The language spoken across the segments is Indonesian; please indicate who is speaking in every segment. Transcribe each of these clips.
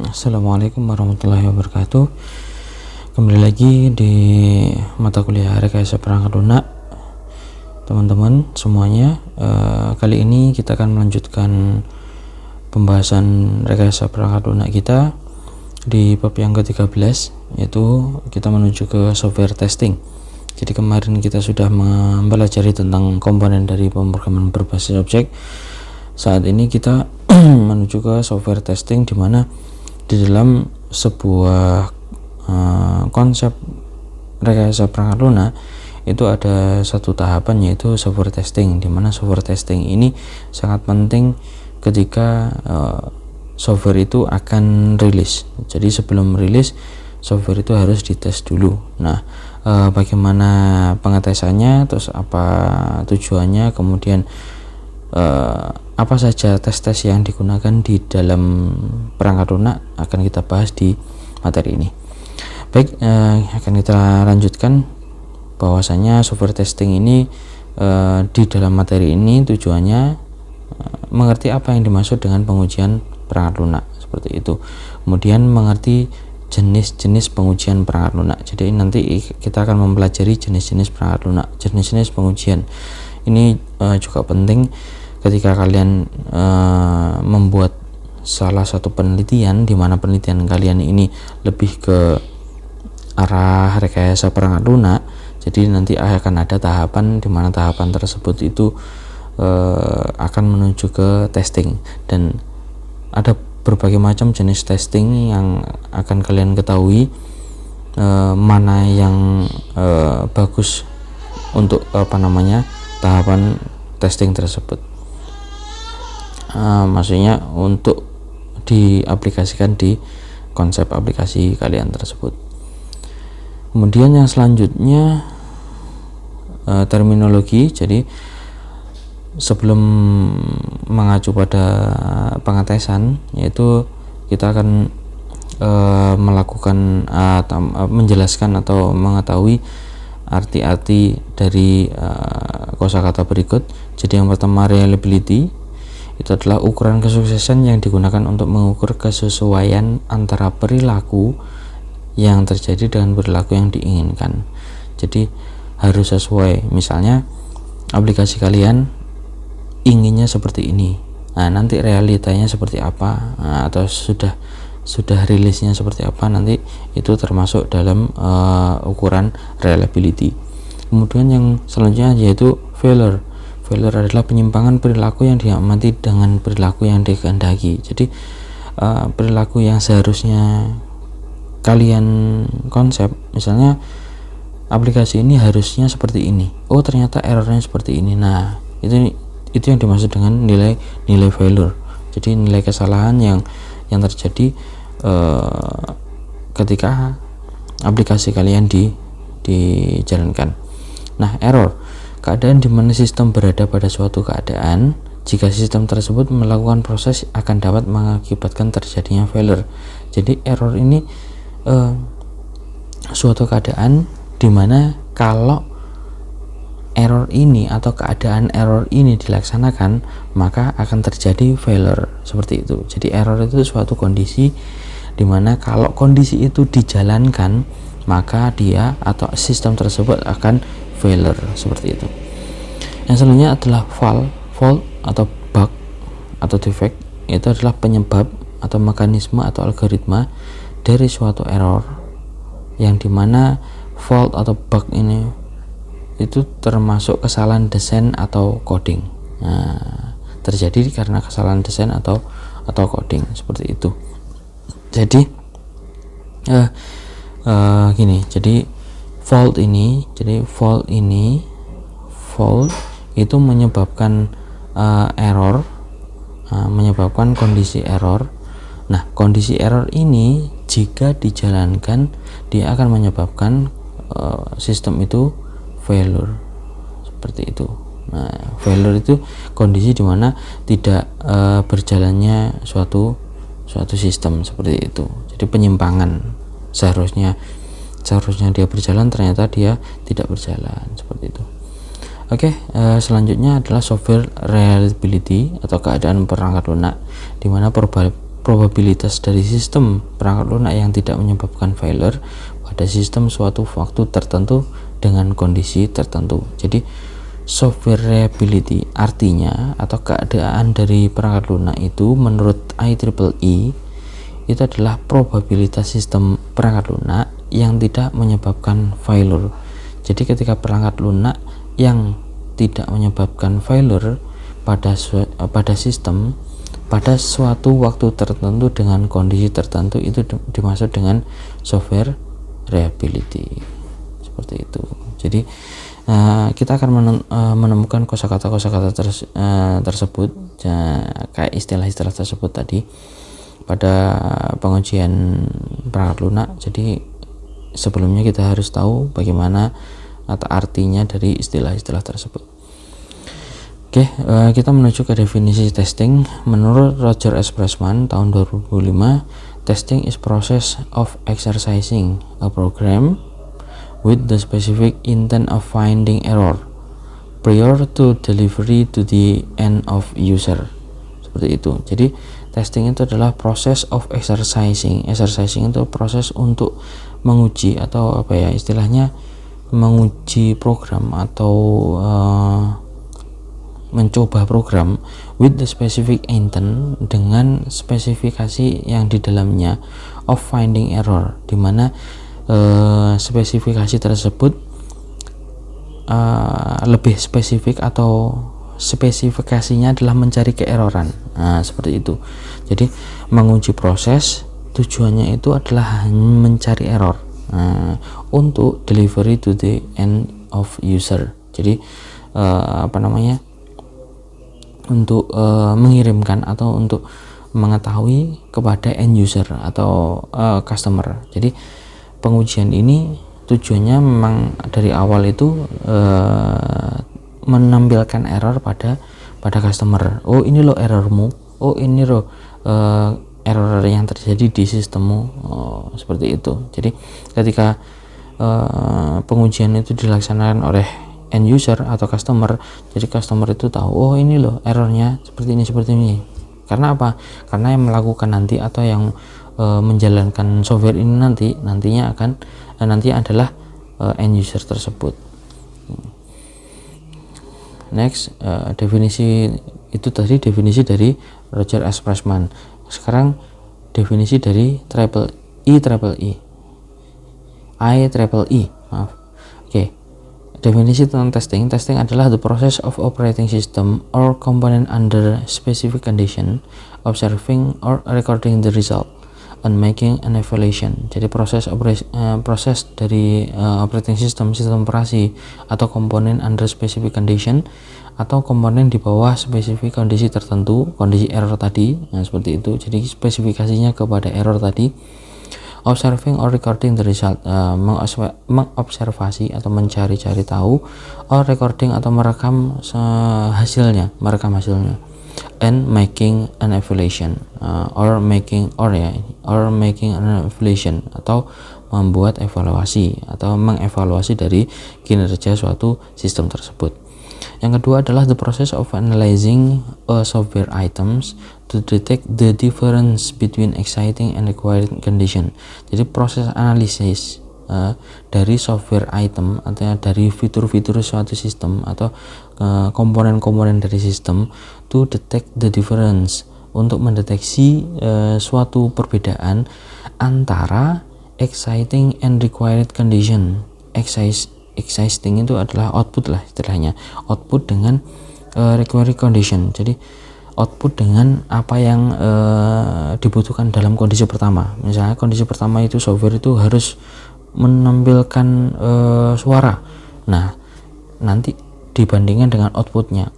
Speaker 1: Assalamualaikum warahmatullahi wabarakatuh. Kembali lagi di mata kuliah rekayasa perangkat lunak, teman-teman semuanya. Kali ini kita akan melanjutkan pembahasan rekayasa perangkat lunak kita di bab yang ke-13, yaitu kita menuju ke software testing. Jadi kemarin kita sudah mempelajari tentang komponen dari pemrograman berbasis objek. Saat ini kita menuju ke software testing, di mana di dalam sebuah konsep rekayasa perangkat lunak itu ada satu tahapan, yaitu software testing, di mana software testing ini sangat penting ketika software itu akan rilis. Jadi sebelum rilis, software itu harus dites dulu. Nah, bagaimana pengetesannya, terus apa tujuannya, kemudian apa saja tes-tes yang digunakan di dalam perangkat lunak akan kita bahas di materi ini. Baik, akan kita lanjutkan bahwasanya software testing ini di dalam materi ini tujuannya mengerti apa yang dimaksud dengan pengujian perangkat lunak, seperti itu. Kemudian mengerti jenis-jenis pengujian perangkat lunak. Jadi nanti kita akan mempelajari jenis-jenis perangkat lunak, jenis-jenis pengujian. Ini juga penting ketika kalian membuat salah satu penelitian, di mana penelitian kalian ini lebih ke arah rekayasa perangkat lunak. Jadi nanti akan ada tahapan, di mana tahapan tersebut itu akan menuju ke testing, dan ada berbagai macam jenis testing yang akan kalian ketahui mana yang bagus untuk tahapan testing tersebut. Maksudnya untuk diaplikasikan di konsep aplikasi kalian tersebut. Kemudian yang selanjutnya terminologi. Jadi sebelum mengacu pada pengetesan, yaitu kita akan melakukan menjelaskan atau mengetahui arti-arti dari kosakata berikut. Jadi yang pertama, reliability. Itu adalah ukuran kesuksesan yang digunakan untuk mengukur kesesuaian antara perilaku yang terjadi dengan perilaku yang diinginkan. Jadi harus sesuai. Misalnya aplikasi kalian inginnya seperti ini, nah nanti realitanya seperti apa, atau sudah rilisnya seperti apa, nanti itu termasuk dalam ukuran reliability. Kemudian yang selanjutnya yaitu failure. Failure adalah penyimpangan perilaku yang diamati dengan perilaku yang dikehendaki. Jadi perilaku yang seharusnya kalian konsep, misalnya aplikasi ini harusnya seperti ini, oh ternyata errornya seperti ini. Nah, itu yang dimaksud dengan nilai failure. Jadi nilai kesalahan yang terjadi ketika aplikasi kalian dijalankan. Nah, error, keadaan di mana sistem berada pada suatu keadaan. Jika sistem tersebut melakukan proses, akan dapat mengakibatkan terjadinya failure. Jadi error ini suatu keadaan di mana kalau error ini atau keadaan error ini dilaksanakan, maka akan terjadi failure, seperti itu. Jadi error itu suatu kondisi di mana kalau kondisi itu dijalankan, maka dia atau sistem tersebut akan failure, seperti itu. Yang selanjutnya adalah fault atau bug atau defect. Itu adalah penyebab atau mekanisme atau algoritma dari suatu error, yang dimana fault atau bug ini itu termasuk kesalahan desain atau coding. Nah, terjadi karena kesalahan desain atau coding, seperti itu. Jadi gini, jadi fault itu menyebabkan error, menyebabkan kondisi error. Nah, kondisi error ini jika dijalankan, dia akan menyebabkan sistem itu failure, seperti itu. Nah, failure itu kondisi di mana tidak berjalannya suatu sistem, seperti itu. Jadi penyimpangan, seharusnya dia berjalan, ternyata dia tidak berjalan, seperti itu. Oke, selanjutnya adalah software reliability atau keadaan perangkat lunak, di mana probabilitas dari sistem perangkat lunak yang tidak menyebabkan failure pada sistem suatu waktu tertentu dengan kondisi tertentu. Jadi software reliability artinya atau keadaan dari perangkat lunak itu menurut IEEE itu adalah probabilitas sistem perangkat lunak yang tidak menyebabkan failure. Jadi ketika perangkat lunak yang tidak menyebabkan failure pada sistem pada suatu waktu tertentu dengan kondisi tertentu itu dimaksud dengan software reliability, seperti itu. Jadi kita akan menemukan kosakata tersebut kayak istilah-istilah tersebut tadi pada pengujian perangkat lunak. Jadi sebelumnya kita harus tahu bagaimana atau artinya dari istilah-istilah tersebut. Oke, kita menuju ke definisi testing. Menurut Roger S. Pressman tahun 2005, testing is process of exercising a program with the specific intent of finding error prior to delivery to the end of user. Seperti itu. Jadi testing itu adalah proses of exercising. Exercising itu proses untuk menguji atau apa ya istilahnya, menguji program atau mencoba program with the specific intent, dengan spesifikasi yang di dalamnya of finding error, dimana spesifikasi tersebut lebih spesifik atau spesifikasinya adalah mencari keeroran. Nah, seperti itu. Jadi menguji proses tujuannya itu adalah mencari error untuk delivery to the end of user. Jadi untuk mengirimkan atau untuk mengetahui kepada end user atau customer. Jadi pengujian ini tujuannya memang dari awal itu menampilkan error pada customer. Oh, ini loh errormu. Oh, ini loh error yang terjadi di sistemmu. Seperti itu. Jadi ketika pengujian itu dilaksanakan oleh end user atau customer, jadi customer itu tahu, oh ini loh errornya seperti ini. Karena apa? Karena yang melakukan nanti atau yang menjalankan software ini nantinya adalah end user tersebut. Next, definisi itu tadi definisi dari Roger S. Pressman. Sekarang definisi dari IEEE. Maaf. Oke. Definisi tentang testing. Testing adalah the process of operating system or component under specific condition, observing or recording the result, and making an evaluation. Jadi proses dari operating system operasi atau komponen under specific condition atau komponen di bawah spesifik kondisi tertentu, kondisi error tadi. Nah, seperti itu. Jadi spesifikasinya kepada error tadi. Observing or recording the result, mengobservasi atau mencari-cari tahu, or recording atau merekam hasilnya, and making an evaluation, or making an evaluation, atau membuat evaluasi atau mengevaluasi dari kinerja suatu sistem tersebut. Yang kedua adalah the process of analyzing software items to detect the difference between exciting and required condition. Jadi proses analisis dari software item atau dari fitur-fitur suatu sistem atau komponen-komponen dari sistem to detect the difference, untuk mendeteksi suatu perbedaan antara exciting and required condition. Existing itu adalah output lah istilahnya, output dengan required condition. Jadi output dengan apa yang dibutuhkan dalam kondisi pertama. Misalnya kondisi pertama itu software itu harus menampilkan suara. Nah, nanti dibandingkan dengan outputnya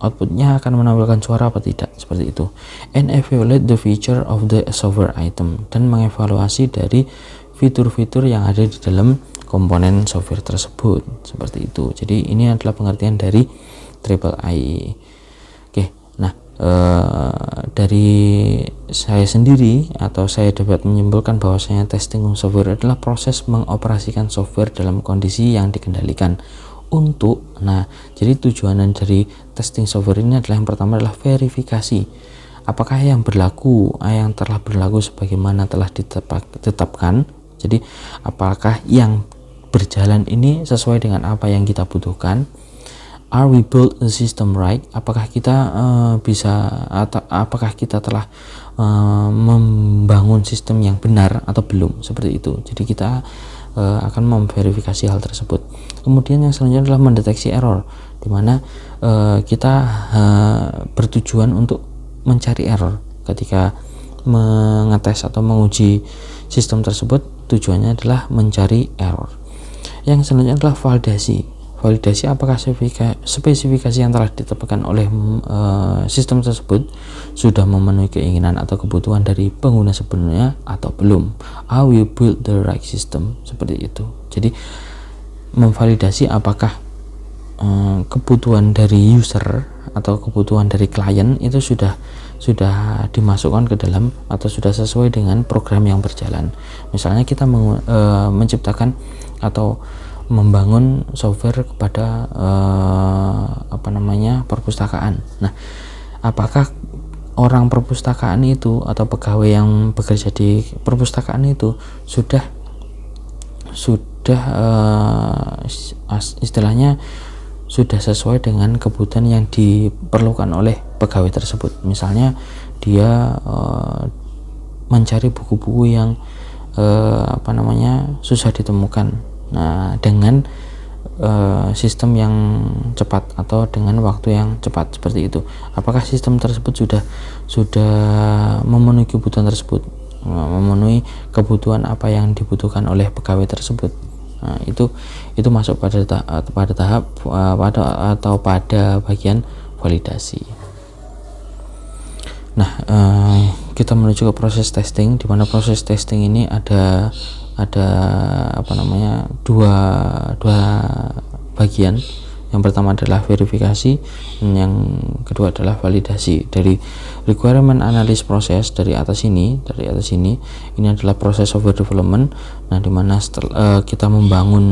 Speaker 1: akan menampilkan suara apa tidak, seperti itu. And evaluate the feature of the software item, dan mengevaluasi dari fitur-fitur yang ada di dalam komponen software tersebut, seperti itu. Jadi ini adalah pengertian dari IEEE. Oke, nah dari saya sendiri atau saya dapat menyimpulkan bahwasanya testing software adalah proses mengoperasikan software dalam kondisi yang dikendalikan jadi tujuan dari testing software ini adalah yang pertama adalah verifikasi apakah yang telah berlaku sebagaimana telah ditetapkan. Jadi apakah yang berjalan ini sesuai dengan apa yang kita butuhkan. Are we build a system right? Apakah kita apakah kita telah membangun sistem yang benar atau belum, seperti itu. Jadi kita akan memverifikasi hal tersebut. Kemudian yang selanjutnya adalah mendeteksi error, di mana kita bertujuan untuk mencari error ketika mengetes atau menguji sistem tersebut. Tujuannya adalah mencari error. Yang selanjutnya adalah validasi apakah spesifikasi yang telah ditetapkan oleh sistem tersebut sudah memenuhi keinginan atau kebutuhan dari pengguna sebelumnya atau belum. How we build the right system, seperti itu. Jadi memvalidasi apakah kebutuhan dari user atau kebutuhan dari klien itu sudah dimasukkan ke dalam atau sudah sesuai dengan program yang berjalan. Misalnya kita menciptakan atau membangun software kepada perpustakaan. Nah, apakah orang perpustakaan itu atau pegawai yang bekerja di perpustakaan itu sudah istilahnya sudah sesuai dengan kebutuhan yang diperlukan oleh pegawai tersebut. Misalnya dia mencari buku-buku yang susah ditemukan. Nah, dengan sistem yang cepat atau dengan waktu yang cepat, seperti itu. Apakah sistem tersebut sudah memenuhi kebutuhan tersebut, memenuhi kebutuhan apa yang dibutuhkan oleh pegawai tersebut. Nah, itu masuk pada tahap pada bagian validasi. Nah, kita menuju ke proses testing, di mana proses testing ini ada dua bagian. Yang pertama adalah verifikasi, dan yang kedua adalah validasi. Dari requirement analysis proses dari atas ini adalah proses software development. Nah, dimana kita membangun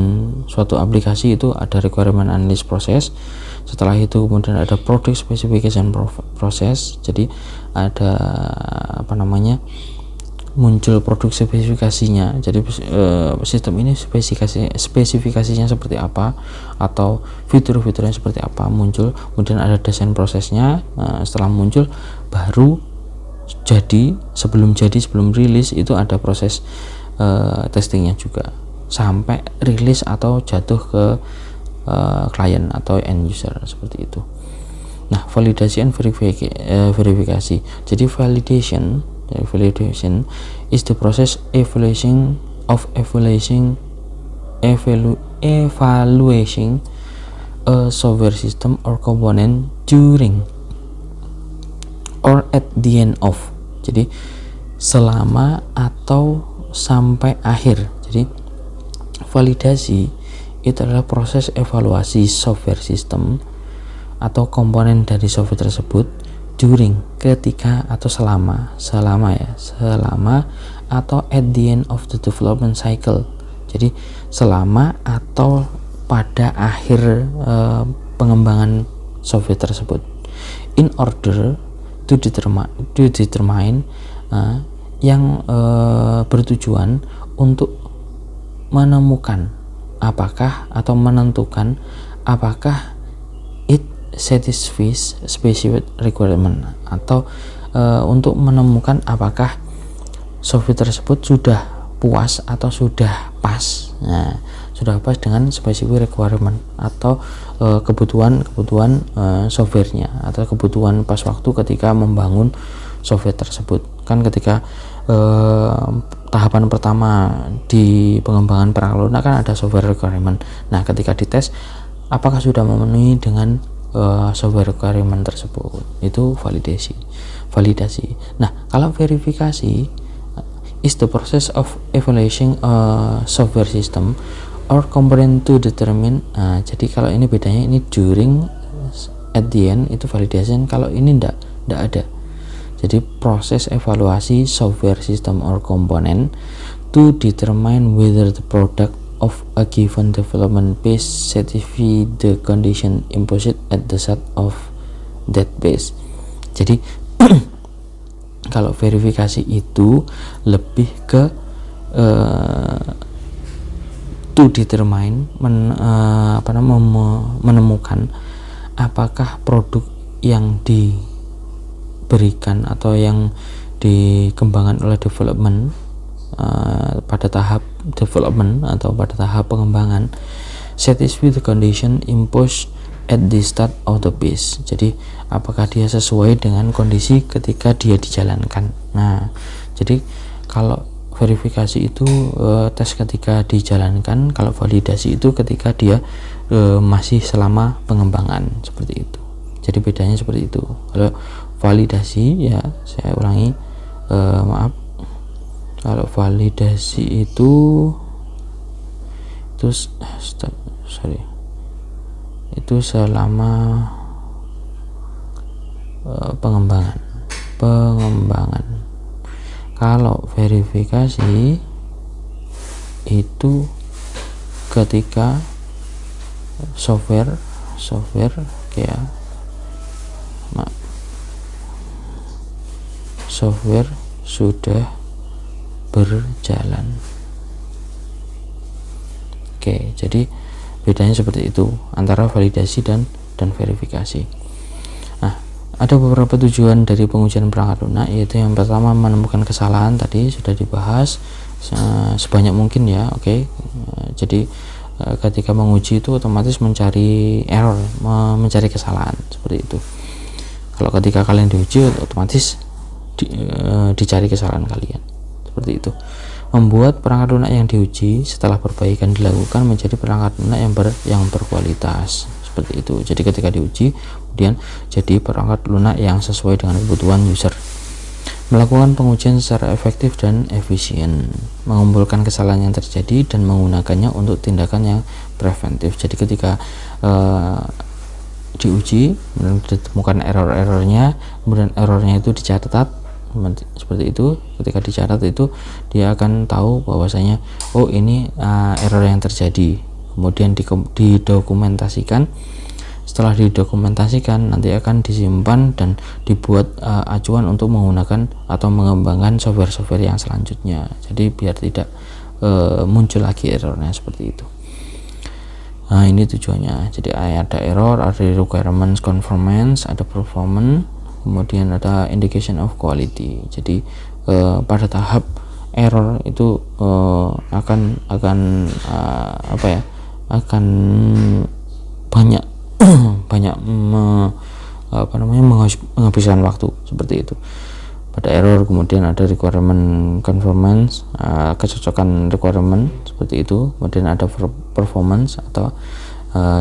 Speaker 1: suatu aplikasi itu ada requirement analysis proses. Setelah itu kemudian ada product specification process. Jadi ada muncul produk spesifikasinya. Jadi sistem ini spesifikasinya seperti apa atau fitur-fiturnya seperti apa muncul. Kemudian ada desain prosesnya. Setelah muncul baru jadi, sebelum rilis itu ada proses testingnya juga sampai rilis atau jatuh ke klien atau end user, seperti itu. Nah, validasi and verifikasi. Jadi validation is the process evaluating a software system or component during or at the end of. Jadi selama atau sampai akhir. Jadi validasi itu adalah proses evaluasi software system atau komponen dari software tersebut during, ketika atau selama atau at the end of the development cycle. Jadi selama atau pada akhir pengembangan software tersebut. In order to determine yang bertujuan untuk menemukan atau menentukan apakah it satisfies specific requirement, atau untuk menemukan apakah software tersebut sudah puas atau sudah pas. Nah, sudah pas dengan specific requirement atau kebutuhan softwarenya atau kebutuhan pas waktu ketika membangun software tersebut. Kan ketika tahapan pertama di pengembangan perangkat lunak kan ada software requirement. Nah, ketika dites apakah sudah memenuhi dengan software requirement tersebut, itu validasi. Nah, kalau verifikasi is the process of evaluating a software system or component to determine. Jadi kalau ini bedanya, ini during, at the end itu validation. Kalau ini enggak ada. Jadi proses evaluasi software system or component to determine whether the product of a given development phase satisfy the condition imposed at the start of that phase. Jadi Kalau verifikasi itu lebih ke to determine menemukan apakah produk yang diberikan atau yang dikembangkan oleh development pada tahap development atau pada tahap pengembangan satisfy the condition imposed at the start of the phase. Jadi apakah dia sesuai dengan kondisi ketika dia dijalankan. Nah, jadi kalau verifikasi itu tes ketika dijalankan, kalau validasi itu ketika dia masih selama pengembangan, seperti itu. Jadi bedanya seperti itu. Kalau validasi, ya saya ulangi, kalau validasi itu selama pengembangan. Kalau verifikasi itu ketika software sudah berjalan. Oke, jadi bedanya seperti itu antara validasi dan verifikasi. Nah, ada beberapa tujuan dari pengujian perangkat lunak, yaitu yang pertama menemukan kesalahan, tadi sudah dibahas sebanyak mungkin ya. Oke. Jadi ketika menguji itu otomatis mencari error, mencari kesalahan, seperti itu. Kalau ketika kalian diuji otomatis dicari kesalahan kalian, seperti itu. Membuat perangkat lunak yang diuji setelah perbaikan dilakukan menjadi perangkat lunak yang berkualitas, seperti itu. Jadi ketika diuji kemudian jadi perangkat lunak yang sesuai dengan kebutuhan user. Melakukan pengujian secara efektif dan efisien, mengumpulkan kesalahan yang terjadi dan menggunakannya untuk tindakan yang preventif. Jadi ketika diuji kemudian ditemukan error-errornya, kemudian errornya itu dicatat, seperti itu. Ketika dicatat itu dia akan tahu bahwasanya oh ini error yang terjadi, kemudian didokumentasikan. Setelah didokumentasikan nanti akan disimpan dan dibuat acuan untuk menggunakan atau mengembangkan software-software yang selanjutnya. Jadi biar tidak muncul lagi errornya, seperti itu. Nah, ini tujuannya. Jadi ada error, ada requirements conformance, ada performance, kemudian ada indication of quality. Jadi pada tahap error itu akan banyak menghabiskan waktu, seperti itu. Pada error kemudian ada requirement conformance, kecocokan requirement, seperti itu. Kemudian ada performance atau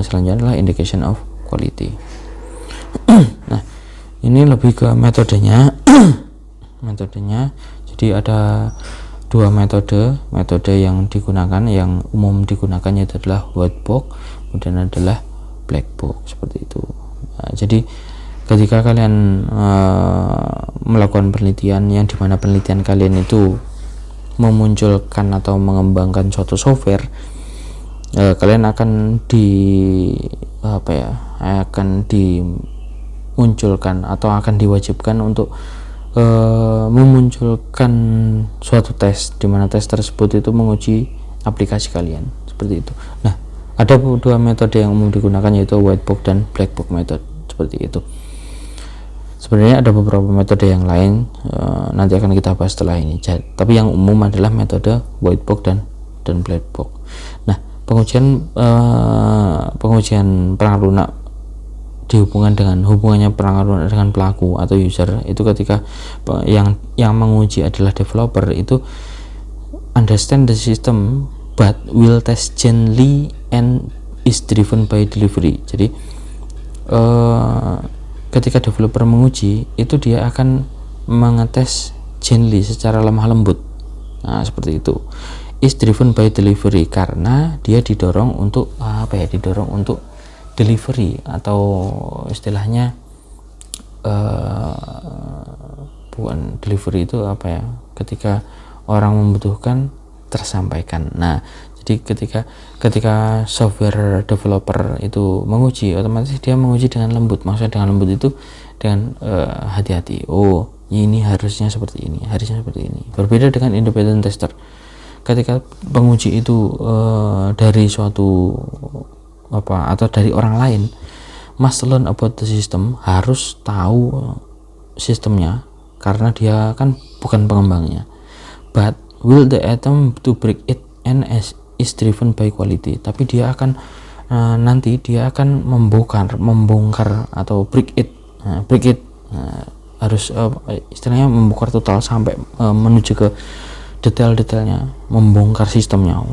Speaker 1: selanjutnya adalah indication of quality. Nah, ini lebih ke metodenya. Jadi ada dua metode yang digunakan, yang umum digunakan yaitu adalah white box, kemudian adalah black box, seperti itu. Nah, jadi ketika kalian melakukan penelitian yang dimana penelitian kalian itu memunculkan atau mengembangkan suatu software, kalian akan dimunculkan atau akan diwajibkan untuk memunculkan suatu tes, dimana tes tersebut itu menguji aplikasi kalian, seperti itu. Nah, ada dua metode yang umum digunakan yaitu white box dan black box method, seperti itu. Sebenarnya ada beberapa metode yang lain, nanti akan kita bahas setelah ini. Tapi yang umum adalah metode white box dan black box. Nah, pengujian perangkat lunak dihubungkan dengan hubungannya perangkat lunak dengan pelaku atau user itu ketika yang menguji adalah developer, itu understand the system but will test gently and is driven by delivery. Jadi ketika developer menguji itu dia akan mengetes gently, secara lemah lembut. Nah, seperti itu. Is driven by delivery karena dia didorong untuk delivery, atau istilahnya bukan delivery itu ketika orang membutuhkan tersampaikan. Nah, jadi ketika software developer itu menguji, otomatis dia menguji dengan lembut. Maksudnya dengan lembut itu dengan hati-hati. Oh, ini harusnya seperti ini, harusnya seperti ini. Berbeda dengan independent tester. Ketika penguji itu dari suatu atau dari orang lain, must learn about the system, harus tahu sistemnya karena dia kan bukan pengembangnya. But will the attempt to break it and is driven by quality. Tapi dia akan nanti dia akan membongkar atau break it. Harus istilahnya membongkar total sampai menuju ke detail-detailnya, membongkar sistemnya,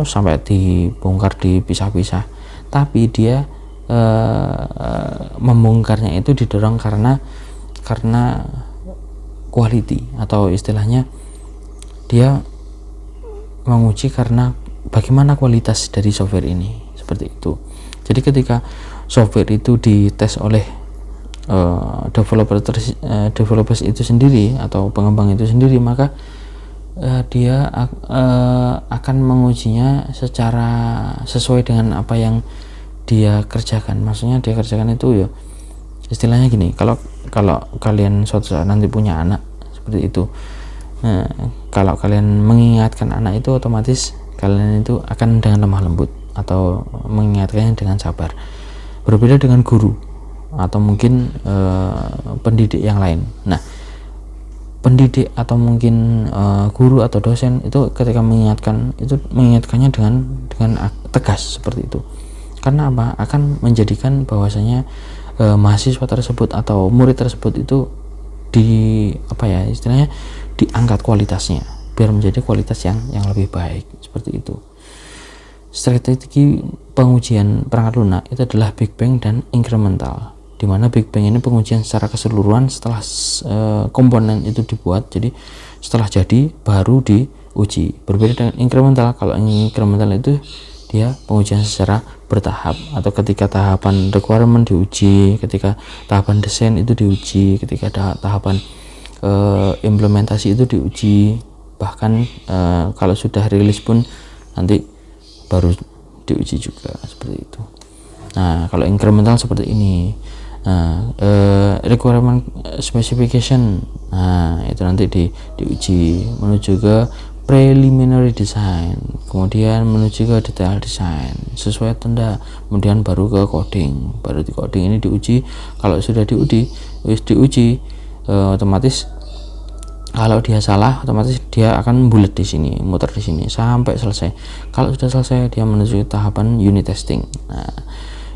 Speaker 1: sampai dibongkar dipisah-pisah. Tapi dia membongkarnya itu didorong karena quality, atau istilahnya dia menguji karena bagaimana kualitas dari software ini, seperti itu. Jadi ketika software itu dites oleh developers itu sendiri atau pengembang itu sendiri, maka dia akan mengujinya secara sesuai dengan apa yang dia kerjakan. Maksudnya dia kerjakan itu ya istilahnya gini, kalau kalian suatu saat nanti punya anak seperti itu, kalau kalian mengingatkan anak itu, otomatis kalian itu akan dengan lemah lembut atau mengingatkannya dengan sabar. Berbeda dengan guru atau mungkin pendidik yang lain. Nah, pendidik atau mungkin guru atau dosen itu ketika mengingatkannya dengan tegas seperti itu. Karena apa? Akan menjadikan bahwasanya mahasiswa tersebut atau murid tersebut itu istilahnya diangkat kualitasnya biar menjadi kualitas yang lebih baik, seperti itu. Strategi pengujian perangkat lunak itu adalah Big Bang dan incremental, di mana Big Bang ini pengujian secara keseluruhan setelah komponen itu dibuat, jadi setelah jadi baru diuji. Berbeda dengan incremental. Kalau incremental itu dia pengujian secara bertahap, atau ketika tahapan requirement diuji, ketika tahapan desain itu diuji, ketika tahapan implementasi itu diuji, bahkan kalau sudah rilis pun nanti baru diuji juga, seperti itu. Nah, kalau incremental seperti ini. Requirement specification, itu nanti diuji menuju ke preliminary design, kemudian menuju ke detail design sesuai tanda, kemudian baru ke coding. Baru di coding ini diuji. Kalau sudah diuji otomatis kalau dia salah, otomatis dia akan bulat di sini, muter di sini sampai selesai. Kalau sudah selesai, dia menuju tahapan unit testing. Nah,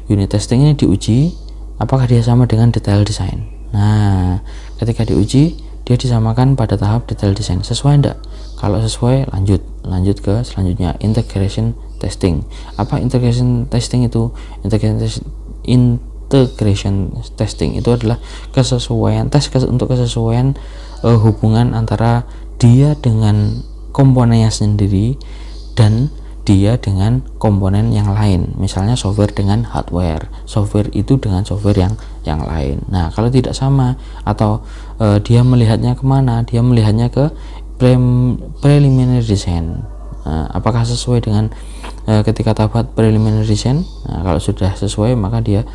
Speaker 1: unit testing ini diuji apakah dia sama dengan detail design. Nah, ketika diuji, dia disamakan pada tahap detail design. Sesuai enggak? Kalau sesuai, lanjut ke selanjutnya, integration testing. Apa integration testing itu? Integration testing itu adalah kesesuaian untuk kesesuaian hubungan antara dia dengan komponennya sendiri dan dia dengan komponen yang lain. Misalnya software dengan hardware, software itu dengan software yang lain. Nah, kalau tidak sama atau dia melihatnya kemana? Dia melihatnya ke preliminary design. Apakah sesuai dengan ketika tahap preliminary design? Nah, kalau sudah sesuai, maka dia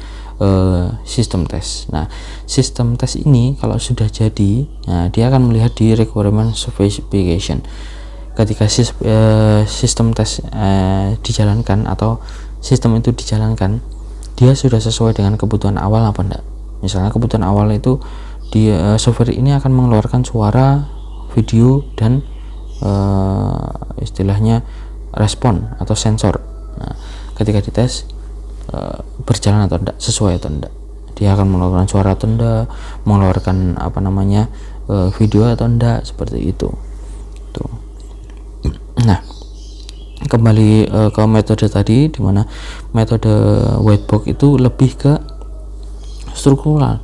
Speaker 1: sistem test. Nah, sistem test ini kalau sudah jadi, dia akan melihat di requirement specification. Ketika sistem tes dijalankan atau sistem itu dijalankan, dia sudah sesuai dengan kebutuhan awal apa enggak. Misalnya kebutuhan awal itu di software ini akan mengeluarkan suara, video, dan istilahnya respon atau sensor. Nah, ketika dites berjalan atau enggak, sesuai atau enggak, dia akan mengeluarkan suara atau enggak, mengeluarkan video atau enggak, seperti itu. Tuh. Nah, kembali ke metode tadi, di mana metode whitebox itu lebih ke struktural,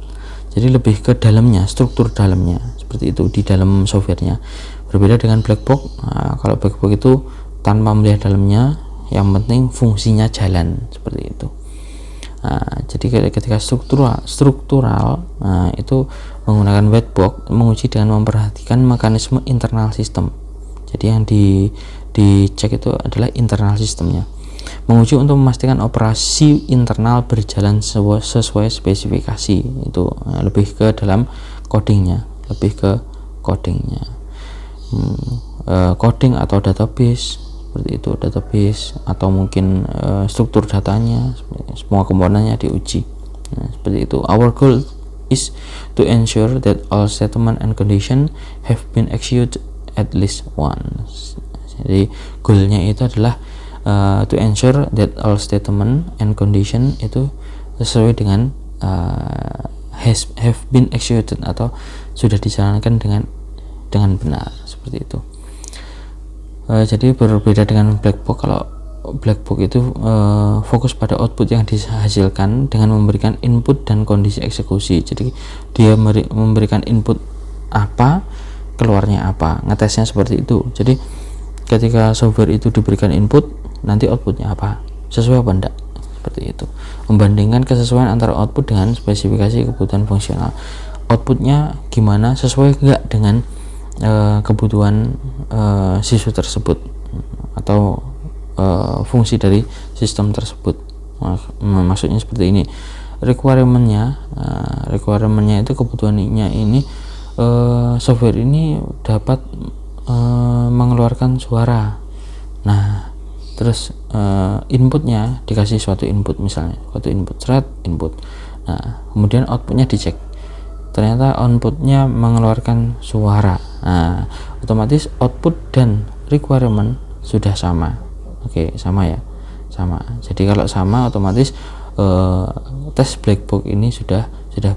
Speaker 1: jadi lebih ke dalamnya, struktur dalamnya, seperti itu di dalam softwarenya. Berbeda dengan black box. Nah, kalau black box itu tanpa melihat dalamnya, yang penting fungsinya jalan, seperti itu. Nah, jadi ketika struktural, itu menggunakan whitebox, menguji dengan memperhatikan mekanisme internal sistem. Jadi yang dicek itu adalah internal sistemnya. Menguji untuk memastikan operasi internal berjalan sesuai spesifikasi, itu lebih ke dalam codingnya. lebih ke codingnya. Coding atau database seperti itu, database atau mungkin struktur datanya, semua komponennya diuji. Nah, seperti itu. Our goal is to ensure that all statement and condition have been executed at least once. Jadi goalnya itu adalah to ensure that all statement and condition itu sesuai dengan have been executed atau sudah dijalankan dengan benar, seperti itu. Jadi berbeda dengan black box. Kalau black box itu fokus pada output yang dihasilkan dengan memberikan input dan kondisi eksekusi. Jadi dia memberikan input apa, keluarnya apa, ngetesnya seperti itu. Jadi ketika software itu diberikan input, nanti outputnya apa, sesuai apa enggak, seperti itu. Membandingkan kesesuaian antara output dengan spesifikasi kebutuhan fungsional. Outputnya gimana, sesuai enggak dengan kebutuhan siswa tersebut atau fungsi dari sistem tersebut. Maksudnya seperti ini. Requirementnya itu kebutuhannya ini, software ini dapat mengeluarkan suara. Nah, terus inputnya dikasih suatu input, misalnya suatu input input. Nah, kemudian outputnya dicek, ternyata outputnya mengeluarkan suara. Nah, otomatis output dan requirement sudah sama. Oke, sama ya, sama. Jadi kalau sama, otomatis tes black box ini sudah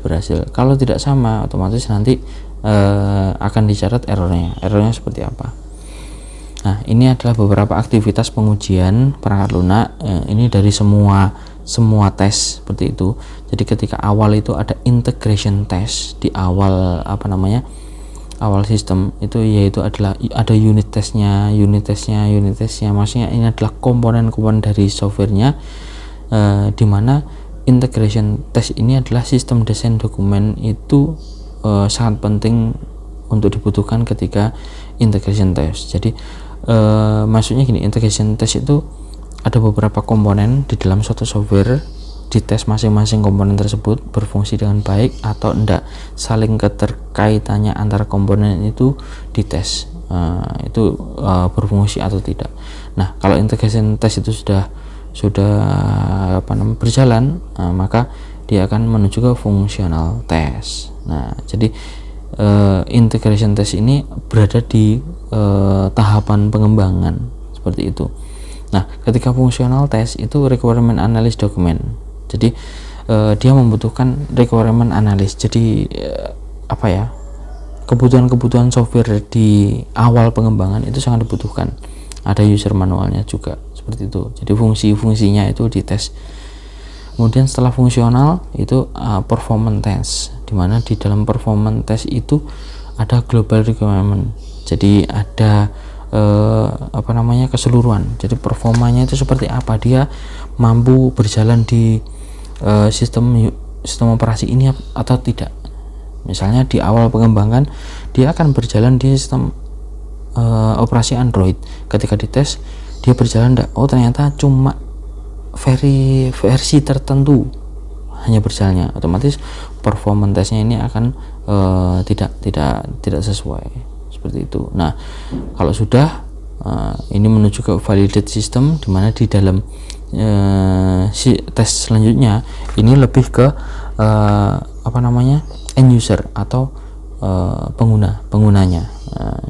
Speaker 1: berhasil. Kalau tidak sama, otomatis nanti akan dicatat errornya seperti apa. Nah, ini adalah beberapa aktivitas pengujian perangkat lunak. Ini dari semua tes seperti itu. Jadi ketika awal itu ada integration test di awal awal sistem itu, yaitu adalah ada unit testnya. Maksudnya ini adalah komponen-komponen dari softwarenya, di mana integration test ini adalah sistem desain dokumen itu sangat penting untuk dibutuhkan ketika integration test. Jadi maksudnya gini, integration test itu ada beberapa komponen di dalam suatu software, dites masing-masing komponen tersebut berfungsi dengan baik atau enggak, saling keterkaitannya antara komponen itu dites, itu berfungsi atau tidak. Nah, kalau integration test itu sudah berjalan, maka dia akan menuju ke functional test. Nah, jadi integration test ini berada di tahapan pengembangan seperti itu. Nah, ketika functional test itu requirement analysis dokumen. Jadi dia membutuhkan requirement analysis. Jadi kebutuhan software di awal pengembangan itu sangat dibutuhkan. Ada user manualnya juga seperti itu. Jadi fungsi-fungsinya itu dites. Kemudian setelah fungsional itu performance test, dimana di dalam performance test itu ada global requirement. Jadi ada keseluruhan. Jadi performanya itu seperti apa, dia mampu berjalan di sistem operasi ini atau tidak. Misalnya di awal pengembangan dia akan berjalan di sistem operasi Android. Ketika dites dia berjalan enggak, oh ternyata cuma versi tertentu hanya berjalannya, otomatis performance testnya ini akan tidak sesuai, seperti itu. Nah, kalau sudah ini menuju ke validate system, dimana di dalam tes selanjutnya ini lebih ke end user atau penggunanya.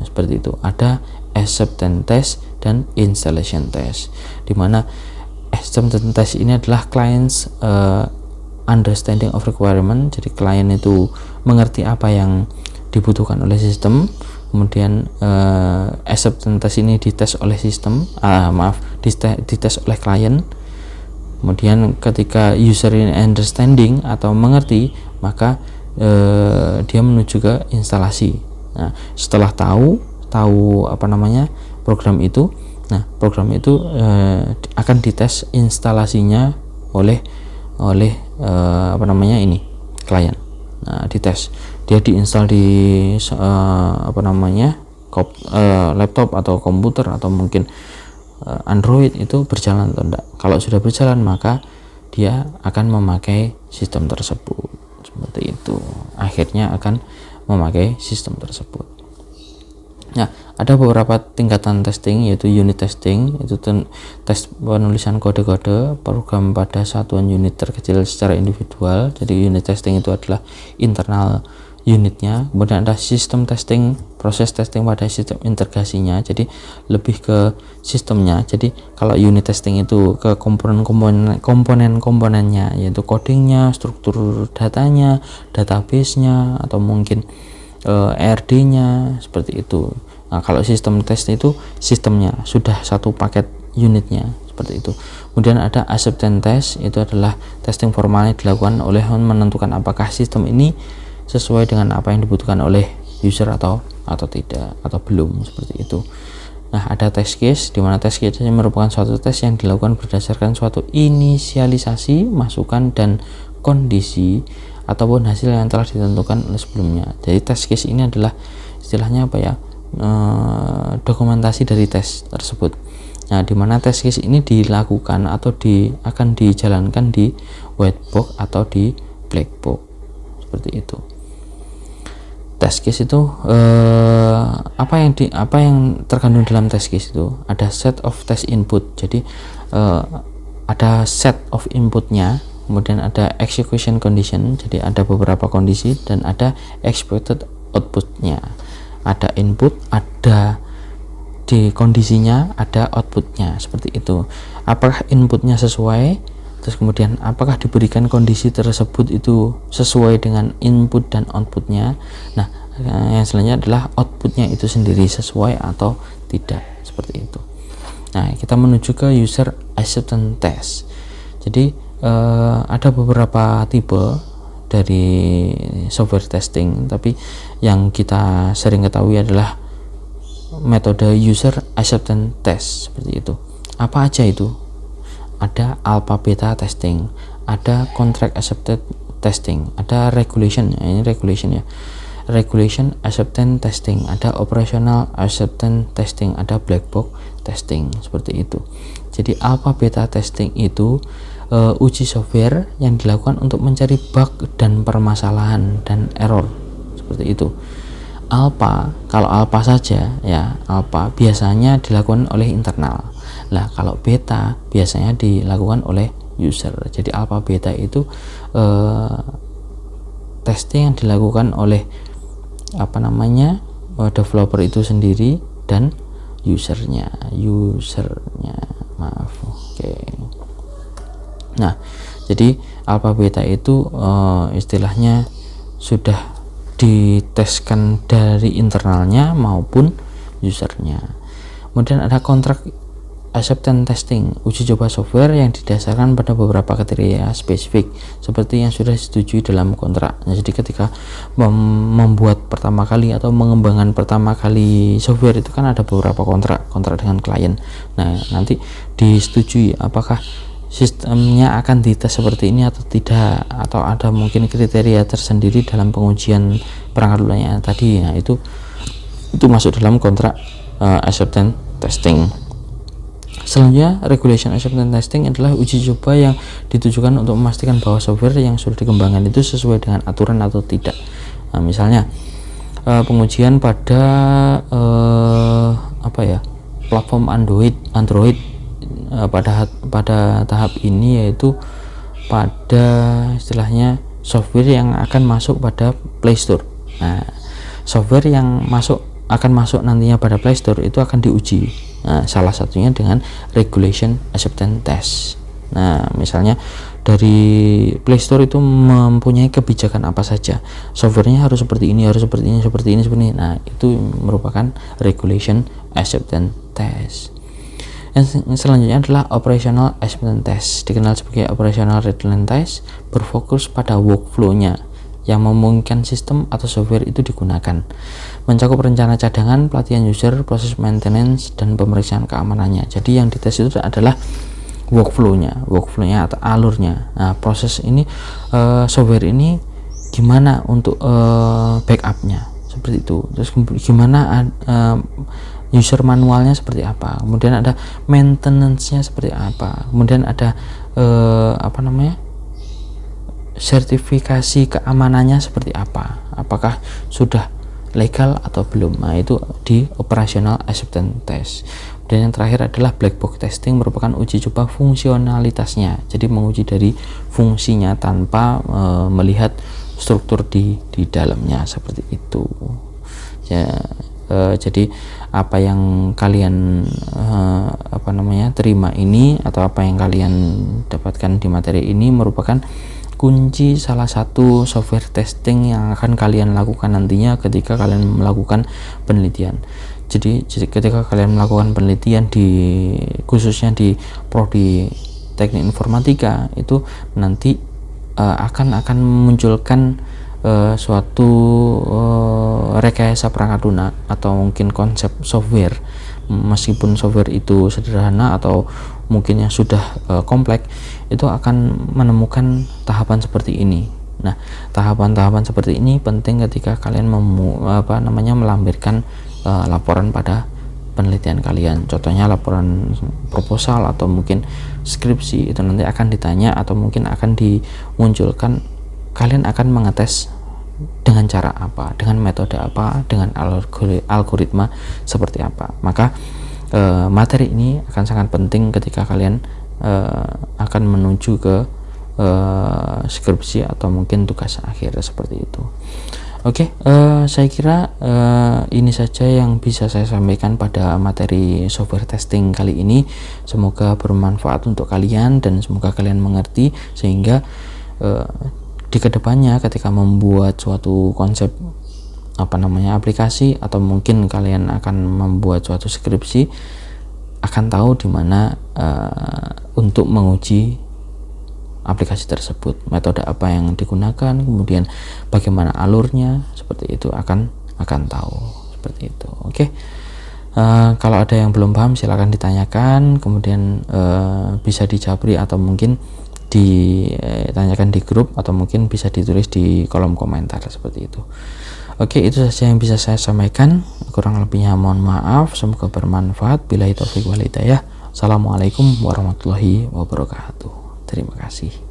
Speaker 1: Seperti itu. Ada acceptance test dan installation test, dimana acceptance test ini adalah client's understanding of requirement. Jadi klien itu mengerti apa yang dibutuhkan oleh sistem. Kemudian acceptance test ini dites oleh sistem, dites oleh klien. Kemudian ketika user ini understanding atau mengerti, maka dia menuju ke instalasi. Nah, setelah tahu program itu, program itu akan dites instalasinya oleh klien. Nah, dites, dia diinstal di laptop atau komputer atau mungkin Android, itu berjalan atau enggak. Kalau sudah berjalan, maka dia akan memakai sistem tersebut. Seperti itu. Akhirnya akan memakai sistem tersebut. Nah, ada beberapa tingkatan testing, yaitu unit testing, itu tes penulisan kode-kode program pada satuan unit terkecil secara individual. Jadi unit testing itu adalah internal unitnya. Kemudian ada sistem testing, proses testing pada sistem integrasinya, jadi lebih ke sistemnya. Jadi kalau unit testing itu ke komponen-komponennya, yaitu codingnya, struktur datanya, database-nya, atau mungkin ERD-nya, seperti itu. Nah, kalau sistem test itu sistemnya sudah satu paket unitnya, seperti itu. Kemudian ada acceptance test, itu adalah testing formal yang dilakukan oleh menentukan apakah sistem ini sesuai dengan apa yang dibutuhkan oleh user atau tidak, atau belum, seperti itu. Nah, ada test case, di mana test case merupakan suatu tes yang dilakukan berdasarkan suatu inisialisasi, masukan, dan kondisi ataupun hasil yang telah ditentukan oleh sebelumnya. Jadi test case ini adalah istilahnya apa ya, dokumentasi dari tes tersebut. Nah, di mana test case ini dilakukan atau akan dijalankan di white box atau di black box, seperti itu. Test case itu apa yang terkandung dalam test case itu ada set of test input. Jadi ada set of inputnya, kemudian ada execution condition, jadi ada beberapa kondisi, dan ada expected outputnya. Ada input, ada di kondisinya, ada outputnya, seperti itu. Apakah inputnya sesuai, terus kemudian apakah diberikan kondisi tersebut itu sesuai dengan input dan outputnya. Nah, yang selanjutnya adalah outputnya itu sendiri sesuai atau tidak, seperti itu. Nah, kita menuju ke user acceptance test. Jadi ada beberapa tipe dari software testing, tapi yang kita sering ketahui adalah metode user acceptance test, seperti itu. Apa aja itu? Ada alpha beta testing, ada contract acceptance testing, ada regulation, ini regulation ya, regulation acceptance testing, ada operational acceptance testing, ada black box testing, seperti itu. Jadi alpha beta testing itu uji software yang dilakukan untuk mencari bug dan permasalahan dan error, seperti itu. Alpha, kalau alpha saja ya, alpha biasanya dilakukan oleh internal. Lah, kalau beta biasanya dilakukan oleh user. Jadi alpha beta itu testing yang dilakukan oleh developer itu sendiri dan usernya, maaf. Oke. Nah, jadi alpha beta itu istilahnya sudah diteskan dari internalnya maupun usernya. Kemudian ada contract acceptance testing, uji coba software yang didasarkan pada beberapa kriteria spesifik seperti yang sudah disetujui dalam kontrak. Nah, jadi ketika membuat pertama kali atau mengembangkan pertama kali software itu kan ada beberapa kontrak dengan klien. Nah, nanti disetujui apakah sistemnya akan dites seperti ini atau tidak, atau ada mungkin kriteria tersendiri dalam pengujian perangkat lunaknya tadi. Nah, itu masuk dalam kontrak acceptance testing. Selanjutnya, regulation acceptance testing adalah uji coba yang ditujukan untuk memastikan bahwa software yang sudah dikembangkan itu sesuai dengan aturan atau tidak. Nah, misalnya pengujian pada platform Android pada tahap ini, yaitu pada istilahnya software yang akan masuk pada Play Store. Nah, software yang akan masuk nantinya pada Play Store itu akan diuji. Nah, salah satunya dengan regulation acceptance test. Nah, misalnya dari Play Store itu mempunyai kebijakan apa saja, softwarenya harus seperti ini, seperti ini. Nah, itu merupakan regulation acceptance test. Yang selanjutnya adalah operational acceptance test, dikenal sebagai operational readiness test, berfokus pada workflow-nya yang memungkinkan sistem atau software itu digunakan, mencakup rencana cadangan, pelatihan user, proses maintenance, dan pemeriksaan keamanannya. Jadi yang dites itu adalah workflow-nya atau alurnya. Nah, proses ini software ini gimana untuk backup-nya, seperti itu. Terus gimana user manualnya seperti apa, kemudian ada maintenance-nya seperti apa, kemudian ada sertifikasi keamanannya seperti apa. apakah sudah legal atau belum. Nah, itu di operational acceptance test. Dan yang terakhir adalah black box testing, merupakan uji coba fungsionalitasnya. Jadi menguji dari fungsinya tanpa melihat struktur di dalamnya, seperti itu. Ya, jadi apa yang kalian terima ini, atau apa yang kalian dapatkan di materi ini merupakan kunci salah satu software testing yang akan kalian lakukan nantinya ketika kalian melakukan penelitian. Jadi ketika kalian melakukan penelitian khususnya di prodi teknik informatika, itu nanti akan memunculkan suatu rekayasa perangkat lunak atau mungkin konsep software, meskipun software itu sederhana atau mungkin yang sudah kompleks, itu akan menemukan tahapan seperti ini. Nah, tahapan-tahapan seperti ini penting ketika kalian melampirkan laporan pada penelitian kalian. Contohnya laporan proposal atau mungkin skripsi, itu nanti akan ditanya atau mungkin akan dimunculkan kalian akan mengetes dengan cara apa, dengan metode apa, dengan algoritma seperti apa. Maka materi ini akan sangat penting ketika kalian akan menuju ke skripsi atau mungkin tugas akhir, seperti itu. Oke, saya kira ini saja yang bisa saya sampaikan pada materi software testing kali ini. Semoga bermanfaat untuk kalian dan semoga kalian mengerti, sehingga di kedepannya ketika membuat suatu konsep aplikasi atau mungkin kalian akan membuat suatu skripsi, akan tahu di mana untuk menguji aplikasi tersebut, metode apa yang digunakan, kemudian bagaimana alurnya, seperti itu akan tahu, seperti itu. Oke. Kalau ada yang belum paham silakan ditanyakan, kemudian bisa dijabri atau mungkin ditanyakan di grup, atau mungkin bisa ditulis di kolom komentar, seperti itu. Oke, itu saja yang bisa saya sampaikan, kurang lebihnya mohon maaf, semoga bermanfaat. Billahi taufiq wal hidayah. Assalamualaikum warahmatullahi wabarakatuh. Terima kasih.